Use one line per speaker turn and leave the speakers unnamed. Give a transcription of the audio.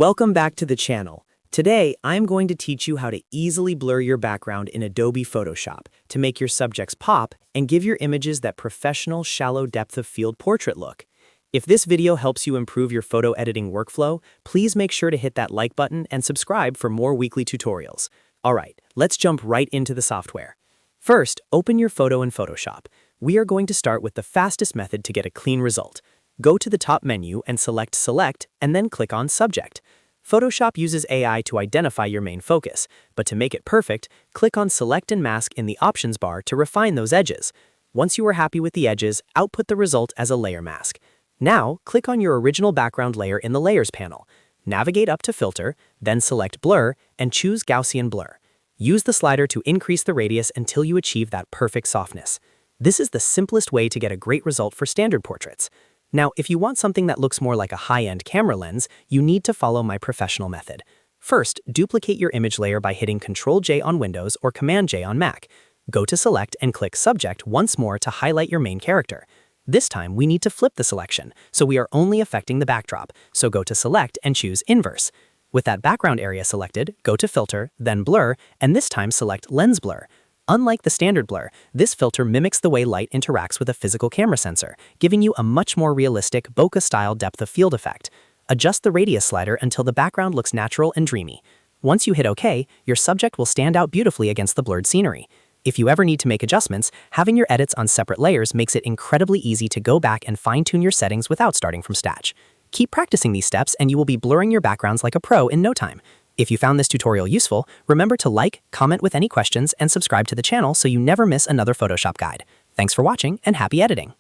Welcome back to the channel. Today, I'm going to teach you how to easily blur your background in Adobe Photoshop to make your subjects pop and give your images that professional, shallow depth of field portrait look. If this video helps you improve your photo editing workflow, please make sure to hit that like button and subscribe for more weekly tutorials. Alright, let's jump right into the software. First, open your photo in Photoshop. We are going to start with the fastest method to get a clean result. Go to the top menu and select Select, and then click on Subject. Photoshop uses AI to identify your main focus, but to make it perfect, click on Select and Mask in the Options bar to refine those edges. Once you are happy with the edges, output the result as a layer mask. Now, click on your original background layer in the Layers panel. Navigate up to Filter, then select Blur, and choose Gaussian Blur. Use the slider to increase the radius until you achieve that perfect softness. This is the simplest way to get a great result for standard portraits. Now, if you want something that looks more like a high-end camera lens, you need to follow my professional method. First, duplicate your image layer by hitting Ctrl-J on Windows or Command-J on Mac. Go to Select and click Subject once more to highlight your main character. This time, we need to flip the selection, so we are only affecting the backdrop, so go to Select and choose Inverse. With that background area selected, go to Filter, then Blur, and this time select Lens Blur. Unlike the standard blur, this filter mimics the way light interacts with a physical camera sensor, giving you a much more realistic bokeh-style depth of field effect. Adjust the radius slider until the background looks natural and dreamy. Once you hit OK, your subject will stand out beautifully against the blurred scenery. If you ever need to make adjustments, having your edits on separate layers makes it incredibly easy to go back and fine-tune your settings without starting from scratch. Keep practicing these steps and you will be blurring your backgrounds like a pro in no time. If you found this tutorial useful, remember to like, comment with any questions, and subscribe to the channel so you never miss another Photoshop guide. Thanks for watching and happy editing!